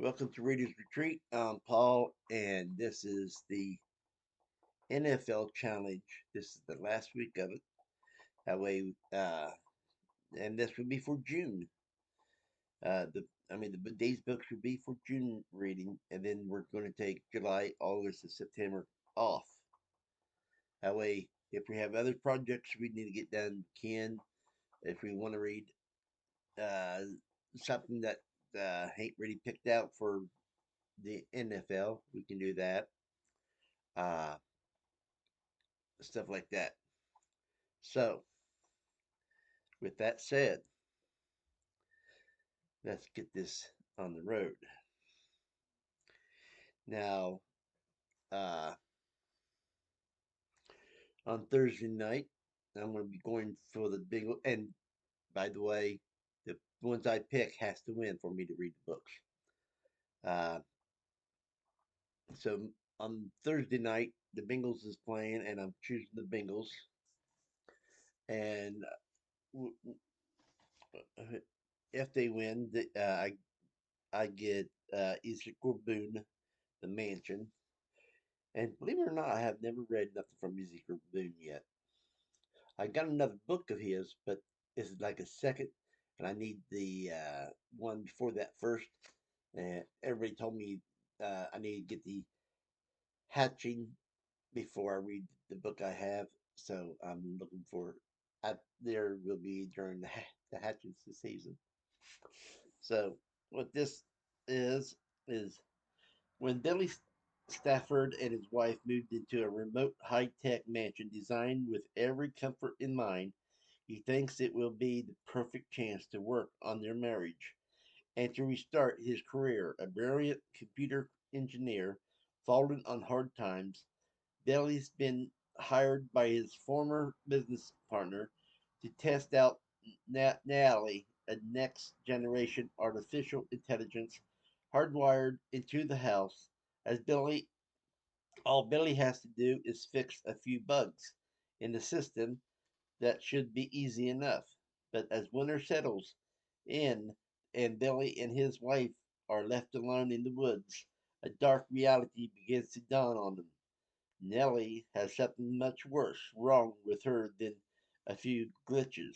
Welcome to Reader's Retreat. I'm Paul, and this is the NFL Challenge. This is the last week of it. That way, and this will be for June. These books will be for June reading, and then we're going to take July, August, and September off. That way, if we have other projects we need to get done, we can. If we want to read uh, something that ain't really picked out for the NFL, we can do that. Uh, Stuff like that. So, with that said, let's get this on the road. Now, uh, on Thursday night, I'm going to be going for the big. And by the way, the ones I pick has to win for me to read the books. Uh, so on Thursday night, the Bengals is playing, and I'm choosing the Bengals. And if they win, I get Ezekiel Boone, the Mansion. And believe it or not, I have never read nothing from Ezekiel Boone yet. I got another book of his, but it's like a second, and I need the one before that first. And everybody told me I need to get the Hatching before I read the book I have. So I'm looking for. There will be during the Hatching season. So what this is when Billy Stafford and his wife moved into a remote high tech mansion designed with every comfort in mind. He thinks it will be the perfect chance to work on their marriage and to restart his career. A brilliant computer engineer, fallen on hard times, Billy's been hired by his former business partner to test out Natalie, a next generation artificial intelligence hardwired into the house. As Billy, all Billy has to do is fix a few bugs in the system that should be easy enough. But as winter settles in and Billy and his wife are left alone in the woods, a dark reality begins to dawn on them. Nellie has something much worse wrong with her than a few glitches.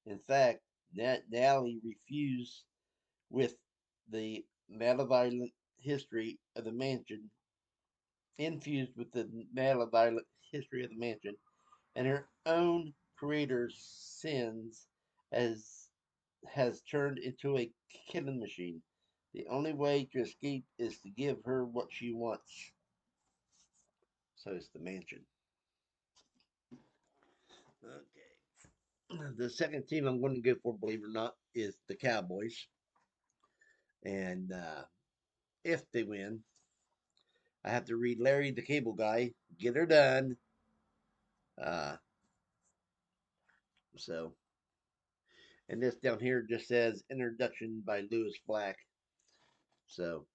In fact, Nellie refused with the malevolent history of the mansion, infused with the malevolent history of the mansion, and her own creator's sins as has turned into a killing machine. The only way to escape is to give her what she wants. So it's the mansion. Okay. The second team I'm going to go for, believe it or not, is the Cowboys. And if they win, I have to read Larry the Cable Guy, Get Her Done. Uh, so, and this down here just says Introduction by Lewis Black. So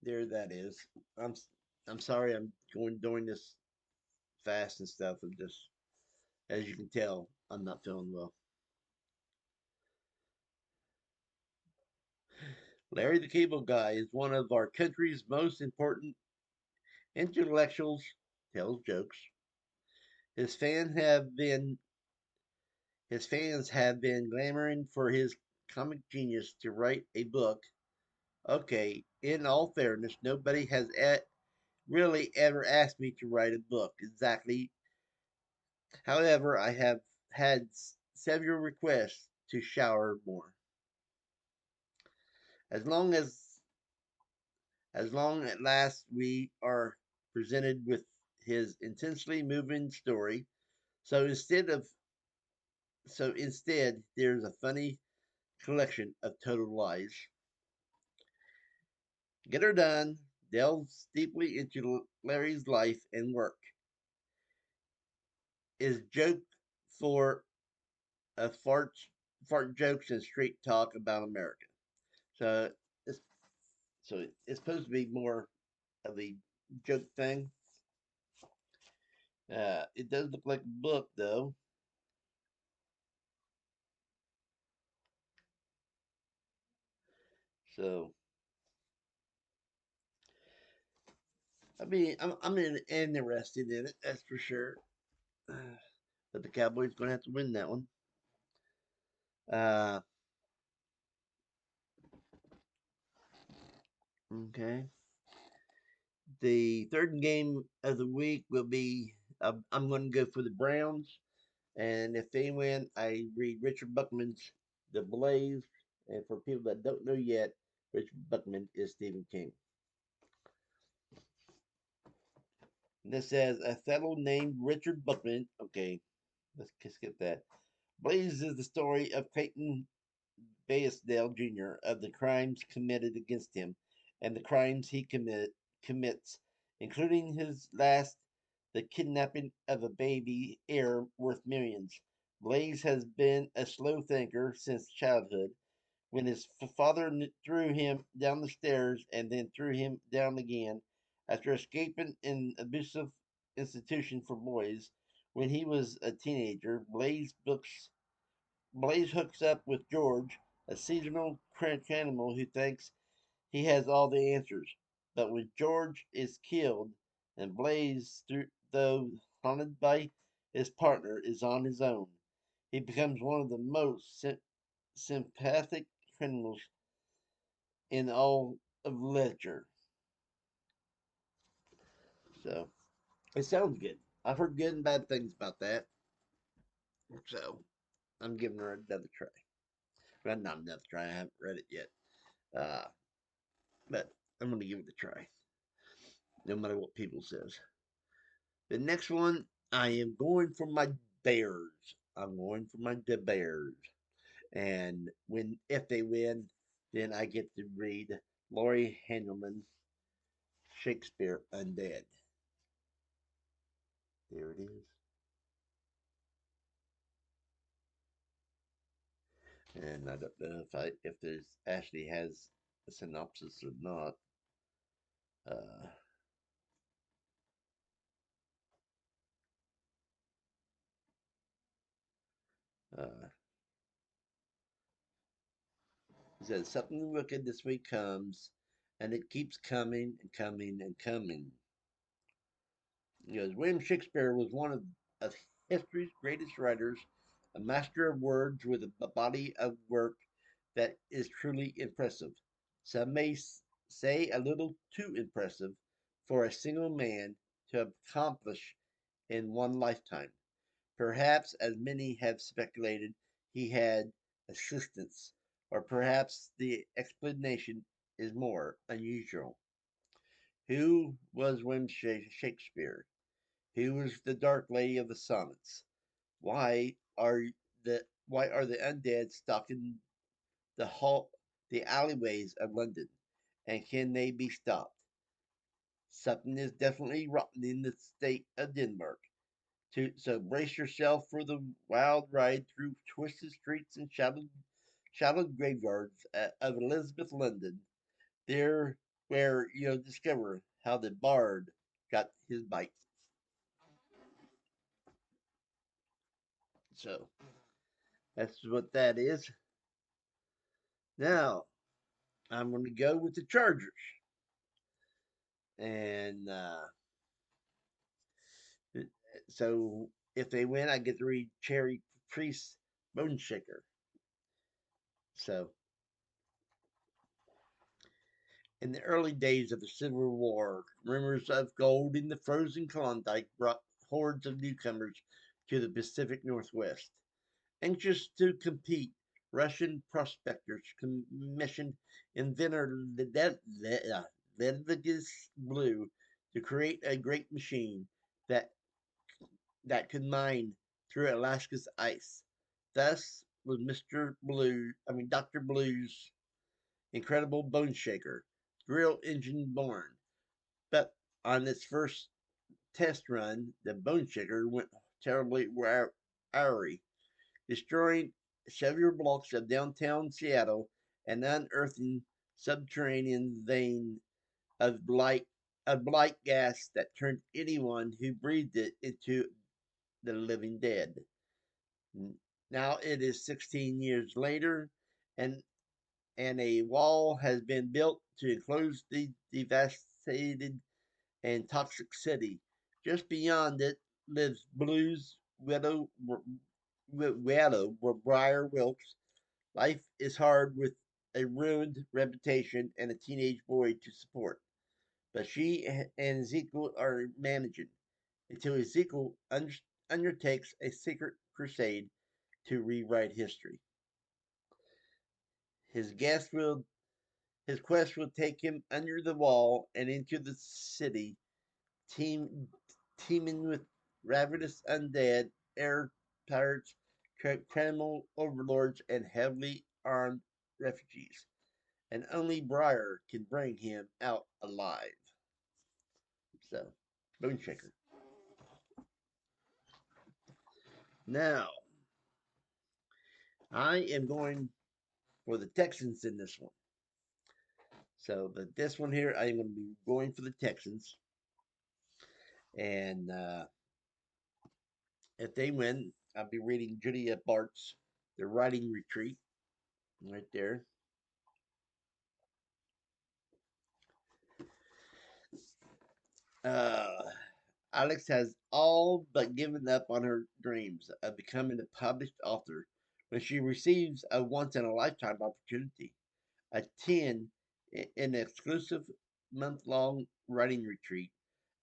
there that is. I'm I'm sorry I'm going doing this fast and stuff. I'm just, as you can tell, I'm not feeling well. Larry the Cable Guy is one of our country's most important intellectuals. Tells jokes. His fans have been his fans have been clamoring for his comic genius to write a book. Okay, in all fairness, nobody has really ever asked me to write a book exactly. However, I have had several requests to shower more. As long as as long at last we are presented with his intensely moving story. So instead there's a funny collection of total lies. Get Her Done delves deeply into Larry's life and work. Is joke for a fart jokes and straight talk about America. So it's it's supposed to be more of a joke thing. It does look like a book though. So I mean, interested in it. That's for sure. But the Cowboys going to have to win that one. Uh, okay. The third game of the week will be. I'm going to go for the Browns, and if they win, I read Richard Buckman's The Blaze. And for people that don't know yet, Richard Buckman is Stephen King. And this says a fellow named Richard Buckman. Okay, let's skip that. Blaze is the story of Clayton Baysdale Jr. of the crimes committed against him and the crimes he commits, including his last, the kidnapping of a baby heir worth millions. Blaze has been a slow thinker since childhood, when his father threw him down the stairs and then threw him down again after escaping an abusive institution for boys. When he was a teenager, Blaze hooks up with George, a seasonal cannibal who thinks he has all the answers. But when George is killed and Blaze, though haunted by his partner, is on his own, he becomes one of the most sympathetic criminals in all of literature. So it sounds good. I've heard good and bad things about that. So I'm giving her another try. Well, not another try. I haven't read it yet. Uh, but I'm going to give it a try, no matter what people says. The next one, I am going for my Bears. I'm going for my Bears, and when if they win, then I get to read Laurie Handelman's Shakespeare Undead. There it is, and I don't know if there's actually has a synopsis or not. Uh, uh, it says something wicked this week comes, and it keeps coming and coming and coming. Because William Shakespeare was one of history's greatest writers, a master of words with a body of work that is truly impressive. Some may say a little too impressive for a single man to accomplish in one lifetime. Perhaps, as many have speculated, he had assistants, or perhaps the explanation is more unusual. Who was William Shakespeare? Who was the Dark Lady of the Sonnets? Why are the undead stalking the alleyways of London? And can they be stopped? Something is definitely rotten in the state of Denmark. So brace yourself for the wild ride through twisted streets and shadowed graveyards of Elizabeth London. There, where you'll discover how the bard got his bite. So that's what that is. Now, I'm going to go with the Chargers. And so if they win, I get to read Cherry Priest Bone Shaker. So, in the early days of the Civil War, rumors of gold in the frozen Klondike brought hordes of newcomers to the Pacific Northwest. Anxious to compete, Russian prospectors commissioned inventor Levigus Blue to create a great machine that could mine through Alaska's ice. Thus was Dr. Blue's incredible bone shaker, drill engine born. But on its first test run, the bone shaker went terribly awry, destroying several blocks of downtown Seattle and unearthing subterranean vein of blight gas that turned anyone who breathed it into the living dead. Now it is 16 years later, and a wall has been built to enclose the devastated and Toxic City. Just beyond it lives Blues Widow Briar Wilkes. Life is hard with a ruined reputation and a teenage boy to support. But she and Ezekiel are managing until Ezekiel undertakes a secret crusade to rewrite history. His guest will His quest will take him under the wall and into the city, team, teeming with ravenous undead, air pirates, criminal overlords, and heavily armed refugees. And only Briar can bring him out alive. So, Moonshaker. Now, I am going for the Texans in this one. So, but this one here, I am going to be going for the Texans. And if they win, I'll be reading Julia Bart's The Writing Retreat right there. Uh, Alex has all but given up on her dreams of becoming a published author when she receives a once in a lifetime opportunity. Attend an exclusive month long writing retreat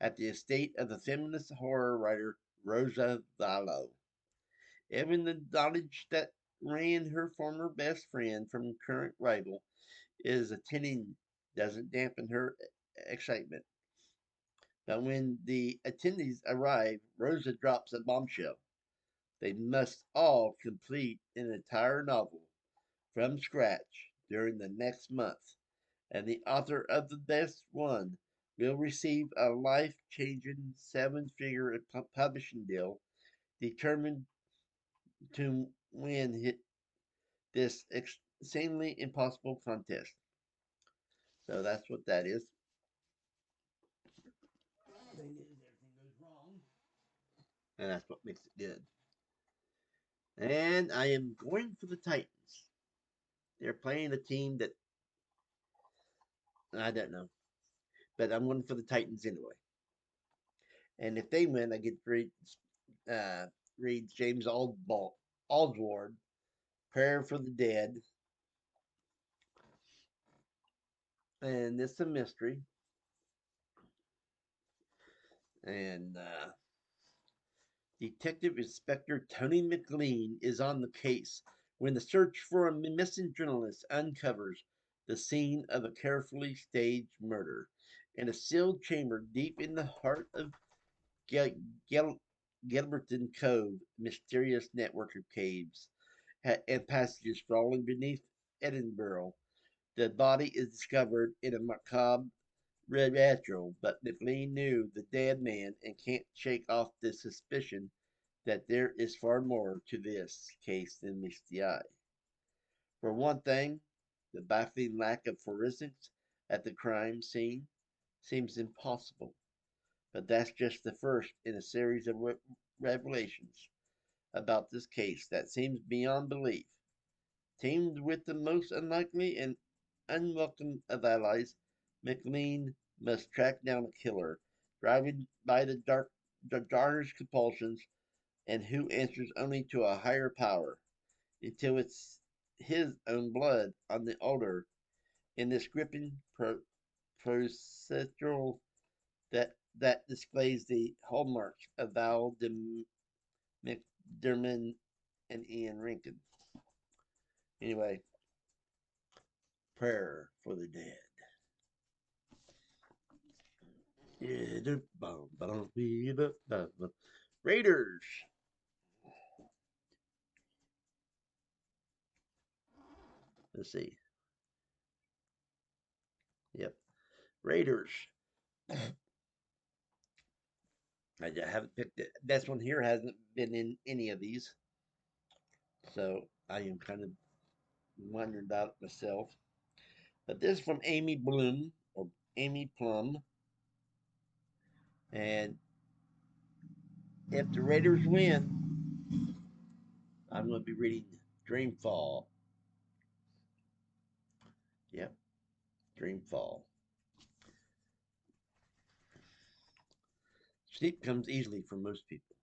at the estate of the feminist horror writer Rosa Vallo. Even the knowledge that Rand, her former best friend from current rival, is attending doesn't dampen her excitement. But when the attendees arrive, Rosa drops a bombshell. They must all complete an entire novel from scratch during the next month, and the author of the best one will receive a life changing seven figure publishing deal, determined to win this insanely impossible contest. So that's what that is. Thing is, everything goes wrong, and that's what makes it good. And I am going for the Titans. They're playing a team that I don't know, but I'm going for the Titans anyway. And if they win, I get to uh, read James Aldward, Prayer for the Dead, and it's a mystery. And Detective Inspector Tony McLean is on the case when the search for a missing journalist uncovers the scene of a carefully staged murder in a sealed chamber deep in the heart of Gil- Gil- Gilberton Cove, mysterious network of caves and passages crawling beneath Edinburgh. The body is discovered in a macabre ritual, but McLean knew the dead man and can't shake off the suspicion that there is far more to this case than meets the eye. For one thing, the baffling lack of forensics at the crime scene seems impossible, but that's just the first in a series of revelations about this case that seems beyond belief. Teamed with the most unlikely and unwelcome of allies, McLean must track down a killer, driving by the darkest compulsions, and who answers only to a higher power, until it's his own blood on the altar in this gripping procedural that displays the hallmarks of Val McDermott and Ian Rankin. Anyway, prayer for the dead. Raiders. Let's see. Yep. Raiders. I haven't picked it. This one here hasn't been in any of these. So I am kind of wondering about it myself. But this is from Amy Bloom or Amy Plum. And if the Raiders win, I'm going to be reading Dreamfall. Yep, Dreamfall. Sleep comes easily for most people,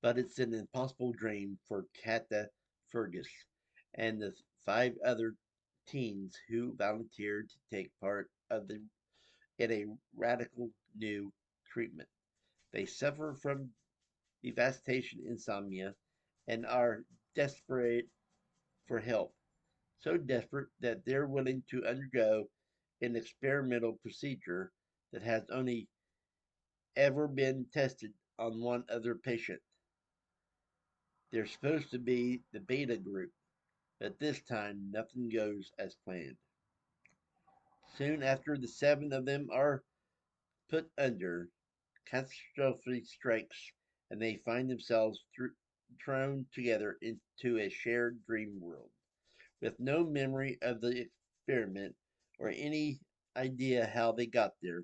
but it's an impossible dream for Kata Fergus and the five other teens who volunteered to take part of the in a radical new treatment. They suffer from devastation insomnia and are desperate for help, so desperate that they're willing to undergo an experimental procedure that has only ever been tested on one other patient. They're supposed to be the beta group, but this time nothing goes as planned. Soon after the seven of them are put under, catastrophe strikes and they find themselves thrown together into a shared dream world with no memory of the experiment or any idea how they got there,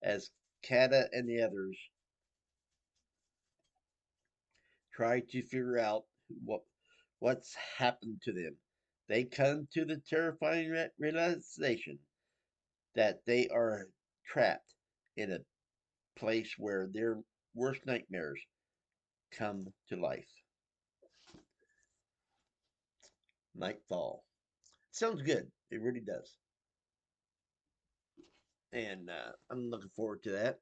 as Kata and the others try to figure out what's happened to them. They come to the terrifying realization that they are trapped in a place where their worst nightmares come to life. Nightfall. Sounds good. It really does. And I'm looking forward to that.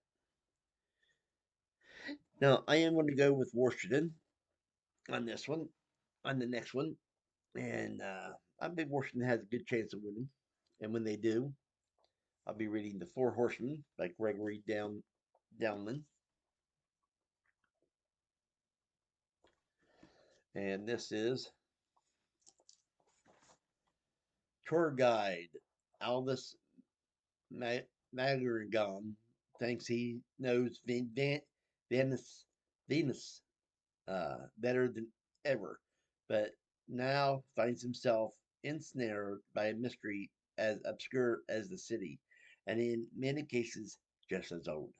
Now, I am going to go with Washington on this one, on the next one. And I think Washington has a good chance of winning. And when they do, I'll be reading The Four Horsemen by Gregory Downman. And this is tour guide Aldous Magargon thinks he knows Venus, Venus better than ever, but now finds himself ensnared by a mystery as obscure as the city, and in many cases just as old.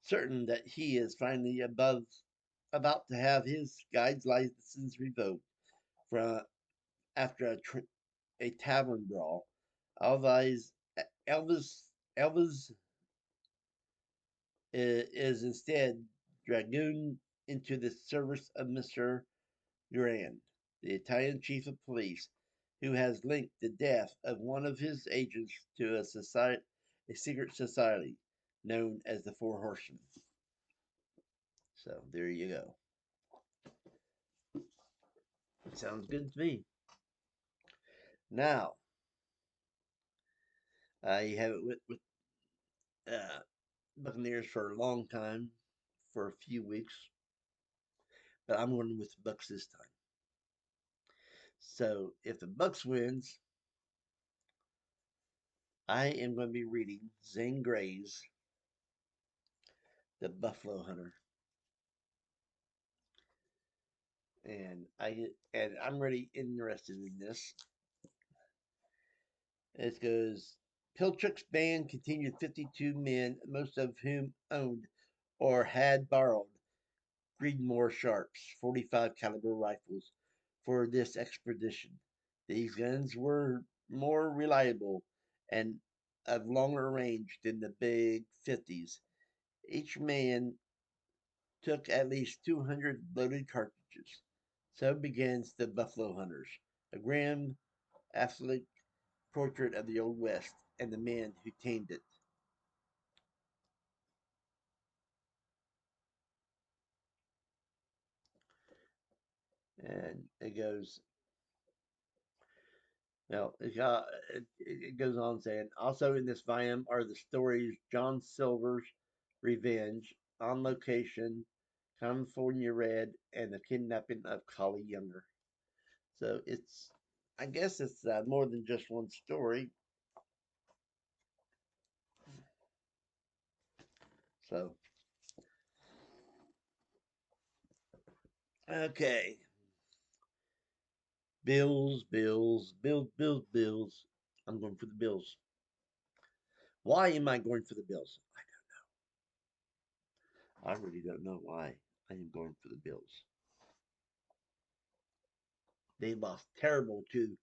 Certain that he is finally about to have his guide's license revoked from after a tavern brawl, Elvis Elvis Elvis is instead dragooned into the service of Mr. Durand, the Italian chief of police, who has linked the death of one of his agents to a secret society known as the Four Horsemen. So there you go. Sounds good to me. Now, I have it with uh, Buccaneers for a long time, for a few weeks, but I'm going with the Bucks this time. So if the Bucks wins, I am going to be reading Zane Grey's The Buffalo Hunter, and I'm really interested in this. It goes. Pilchuk's band continued 52 men, most of whom owned or had borrowed Creedmoor Sharps 45 caliber rifles for this expedition. These guns were more reliable and of longer range than the big 50s. Each man took at least 200 loaded cartridges. So begins The Buffalo Hunters, a grim, athletic portrait of the Old West and the men who tamed it. And it goes, well, it goes on saying, also in this volume are the stories John Silver's Revenge, On Location, California Red, and the Kidnapping of Collie Younger. So I guess it's more than just one story. So, okay. Bills, Bills, Bills, Bills, Bills. I'm going for the Bills. Why am I going for the Bills? I really don't know why I am going for the Bills. They lost terrible to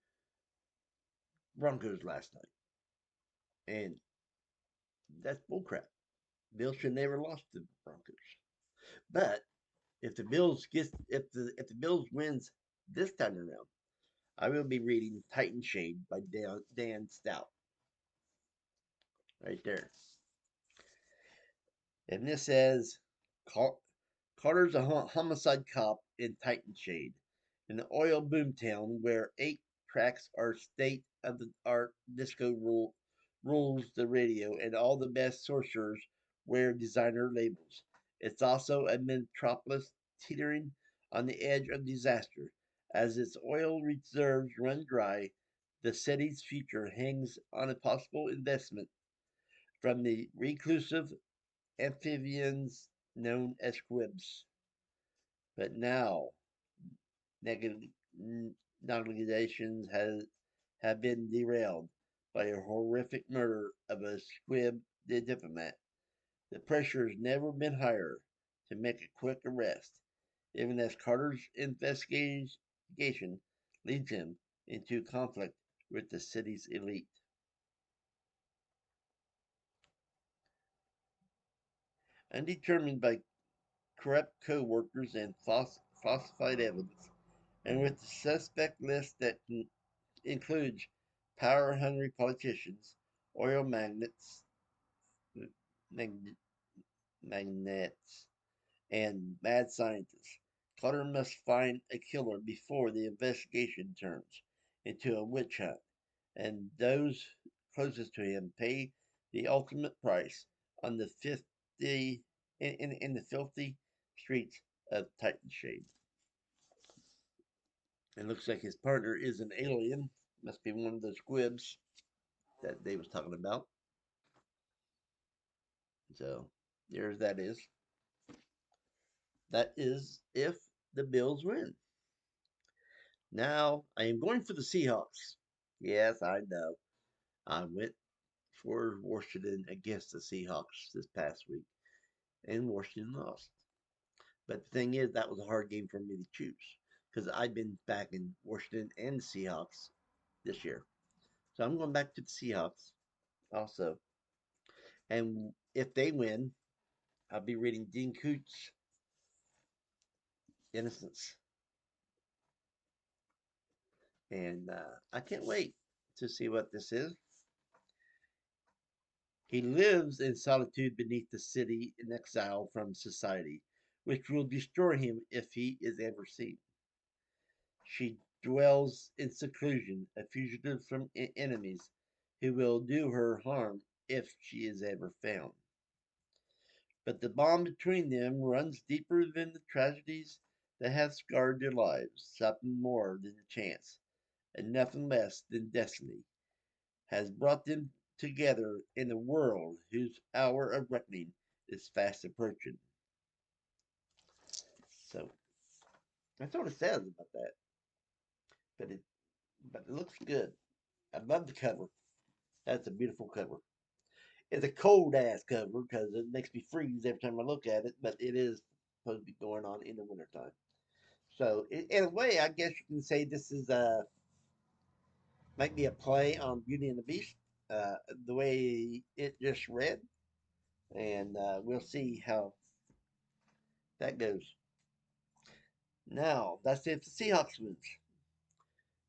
Broncos last night, and that's bullcrap. Bills should never lost to the Broncos. But if the Bills wins this time around, I will be reading Titan Shade by Dan Stout right there. And this says Carter's a homicide cop in Titan Shade, an oil boomtown where 8 tracks are state of the art disco rules the radio, and all the best sorcerers wear designer labels. It's also a metropolis teetering on the edge of disaster. As its oil reserves run dry, the city's future hangs on a possible investment from the reclusive amphibians known as squibs. But now, neg- negotiations have been derailed by a horrific murder of a squib diplomat. The pressure has never been higher to make a quick arrest, even as Carter's investigation leads him into conflict with the city's elite. Undetermined by corrupt co workers and falsified evidence, and with the suspect list that includes power hungry politicians, oil mag- magnates, and mad scientists. Clutter must find a killer before the investigation turns into a witch hunt, and those closest to him pay the ultimate price on the 50 in the filthy streets of Titanshade. It looks like his partner is an alien. Must be one of those squibs that Dave was talking about. So there's that is. That is if the Bills win. Now I am going for the Seahawks. Yes, I know. I went for Washington against the Seahawks this past week, and Washington lost. But the thing is, that was a hard game for me to choose because I've been back in Washington and the Seahawks this year. So I'm going back to the Seahawks also. And if they win, I'll be reading Dean Coots' Innocence. And I can't wait to see what this is. He lives in solitude beneath the city in exile from society, which will destroy him if he is ever seen. She dwells in seclusion, a fugitive from enemies who will do her harm if she is ever found. But the bond between them runs deeper than the tragedies that have scarred their lives, something more than chance, and nothing less than destiny has brought them together in a world whose hour of reckoning is fast approaching. So that's what it says about that. But it but it looks good. I love the cover. That's a beautiful cover. It's a cold ass cover because it makes me freeze every time I look at it, but it is supposed to be going on in the wintertime. So in a way, I guess you can say this is might be a play on Beauty and the Beast, the way it just read, and we'll see how that goes. Now that's if the Seahawks wins.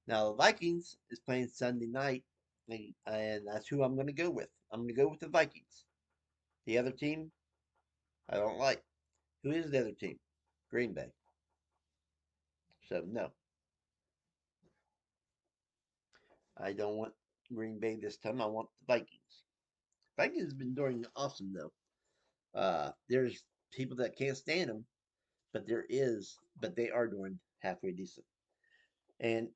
Now the Vikings is playing Sunday night, and that's who I'm going to go with. I'm going to go with the Vikings. The other team, I don't like. Who is the other team? Green Bay. So no, I don't want Green Bay this time. I want the Vikings. Vikings has been doing awesome though. There's people that can't stand them, but they are doing halfway decent. And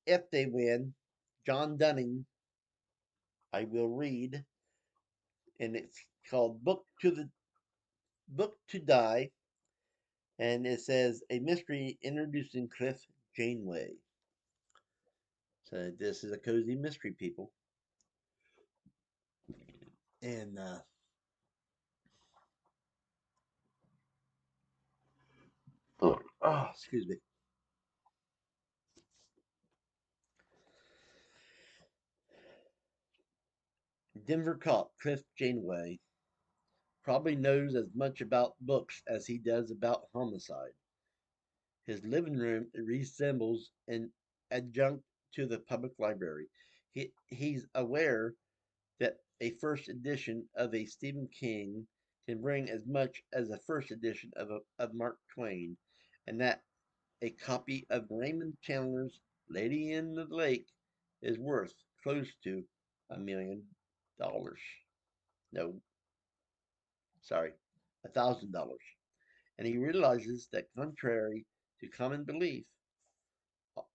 if they win, John Dunning, I will read, and it's called Book to Die, and it says a mystery introducing Cliff Janeway. So this is a cozy mystery, people, and excuse me. Denver cop Cliff Janeway probably knows as much about books as he does about homicide. His living room resembles an adjunct to the public library. He's aware that a first edition of a Stephen King can bring as much as a first edition of Mark Twain, and that a copy of Raymond Chandler's Lady in the Lake is worth close to $1 million. No, sorry, $1,000. And he realizes that, contrary to common belief,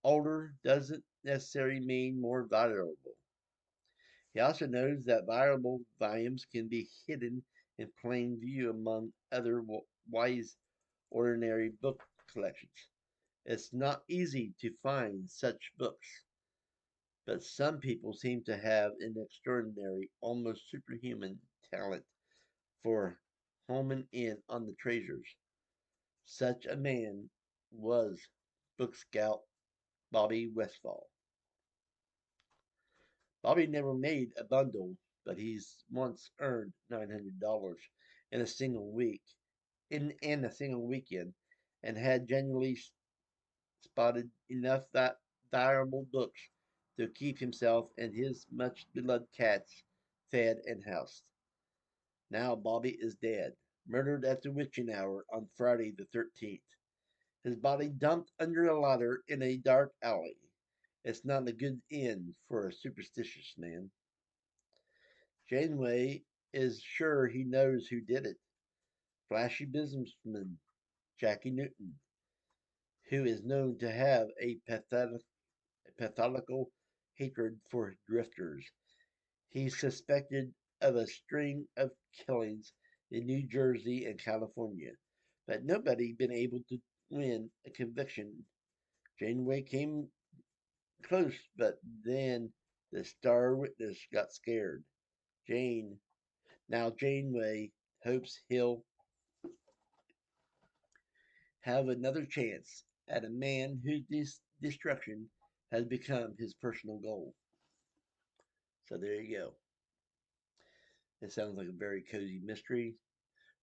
older doesn't necessarily mean more valuable. He also knows that valuable volumes can be hidden in plain view among other wise, ordinary book collections. It's not easy to find such books, but some people seem to have an extraordinary, almost superhuman talent for homing in on the treasures. Such a man was book scout Bobby Westfall. Bobby never made a bundle, but he's once earned $900 in a single week, in a single weekend, and had genuinely spotted enough that valuable books to keep himself and his much beloved cats fed and housed. Now Bobby is dead, murdered at the witching hour on Friday the 13th. His body dumped under a ladder in a dark alley. It's not a good end for a superstitious man. Janeway is sure he knows who did it. Flashy businessman Jackie Newton, who is known to have a pathological hatred for drifters. He's suspected of a string of killings in New Jersey and California, but nobody been able to win a conviction. Janeway came close, but then the star witness got scared. Janeway hopes he'll have another chance at a man whose destruction has become his personal goal. So there you go. It sounds like a very cozy mystery,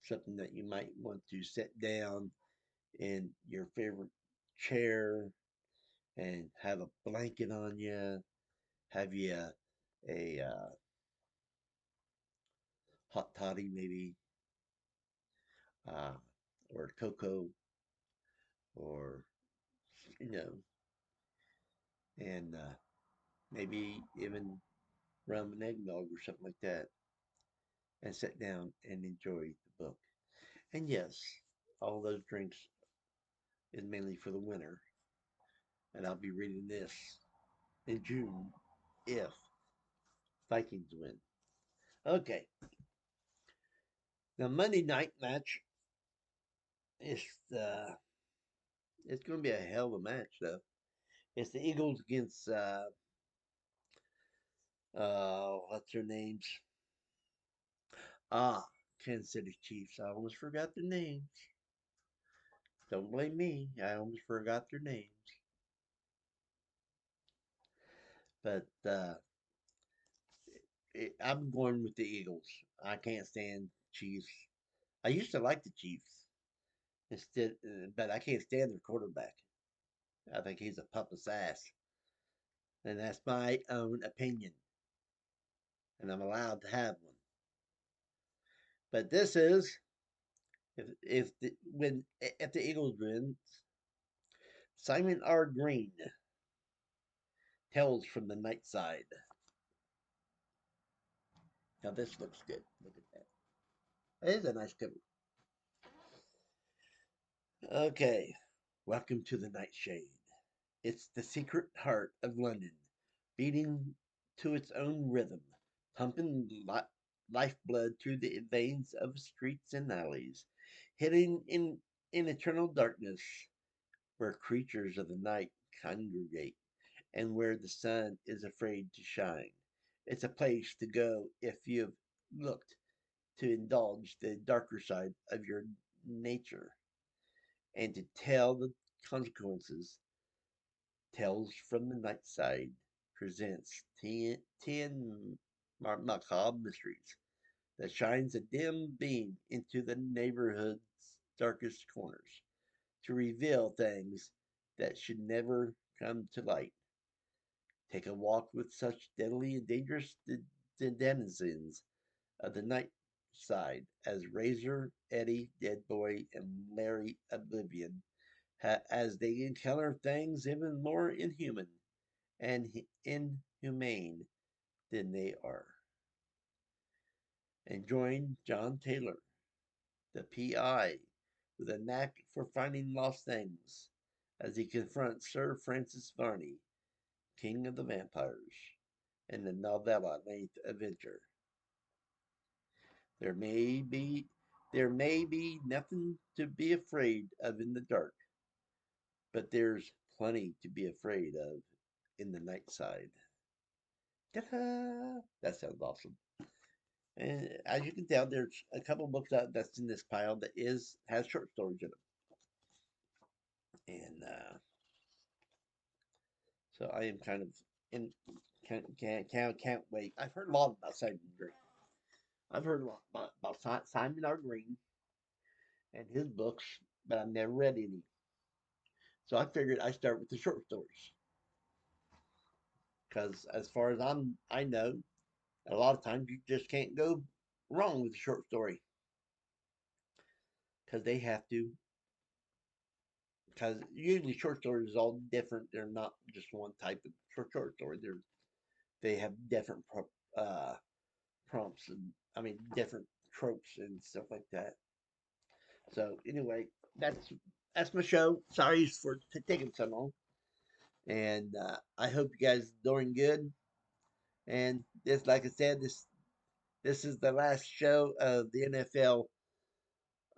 something that you might want to sit down in your favorite chair and have a blanket on you, have you a hot toddy maybe, uh, or cocoa, or you know, and maybe even rum and eggnog or something like that, and sit down and enjoy the book. And yes, all those drinks is mainly for the winter, and I'll be reading this in June if Vikings win. Okay, the Monday night match is it's going to be a hell of a match though. It's the Eagles against what's their names? Ah, Kansas City Chiefs. I almost forgot their names. Don't blame me. I almost forgot their names. But I'm going with the Eagles. I can't stand Chiefs. I used to like the Chiefs instead, but I can't stand their quarterback. I think he's a puppet's ass, and that's my own opinion, and I'm allowed to have one. But this is if the when if the Eagles win, Simon R. Green tells from the night side. Now this looks good. Look at that. It is a nice cover. Okay, welcome to the Nightshade. It's the secret heart of London, beating to its own rhythm, pumping lifeblood through the veins of streets and alleys, hidden in eternal darkness, where creatures of the night congregate, and where the sun is afraid to shine. It's a place to go if you've looked to indulge the darker side of your nature and to tell the consequences. Tales from the Night Side presents 10 macabre mysteries that shines a dim beam into the neighborhood's darkest corners to reveal things that should never come to light. Take a walk with such deadly and dangerous denizens of the night side as Razor, Eddie, Dead Boy, and Larry Oblivion, as they encounter things even more inhuman and inhumane than they are. And join John Taylor, the PI, with a knack for finding lost things, as he confronts Sir Francis Varney, King of the Vampires, in the novella length adventure. There may be there may be nothing to be afraid of in the dark, but there's plenty to be afraid of in the night side. Ta-da! That sounds awesome. And as you can tell, there's a couple books that's in this pile that is has short stories in them, and so I am kind of in can't wait. I've heard a lot about Simon Green. I've heard a lot about Simon R. Green and his books, but I've never read any. So I figured I start with the short stories because, as far as I know, a lot of times you just can't go wrong with a short story because they have to. Because usually short stories is all different. They're not just one type of short story. They have different uh, prompts and different tropes and stuff like that. So anyway, that's my show. Sorry for taking so long, and I hope you guys are doing good. And this, like I said, this is the last show of the NFL.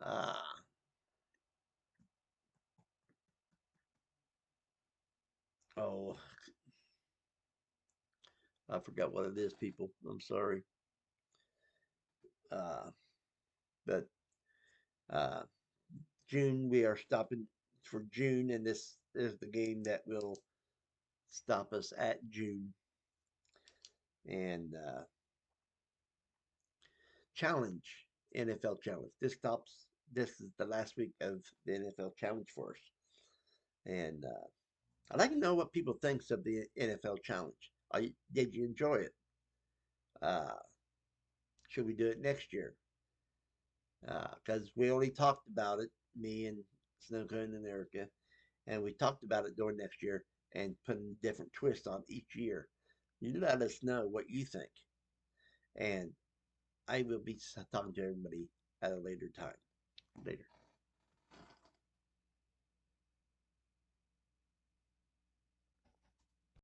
Uh, oh, I forgot what it is, people. I'm sorry. Uh, but uh, June, we are stopping for June, and this is the game that will stop us at June. And Challenge, NFL Challenge. This is the last week of the NFL Challenge for us. And I'd like to know what people thinks of the NFL Challenge. Did you enjoy it? Uh, should we do it next year? Because we only talked about it, me and Snow Cone and Erica, and we talked about it during next year and putting different twists on each year. You let us know what you think, and I will be talking to everybody at a later time. Later.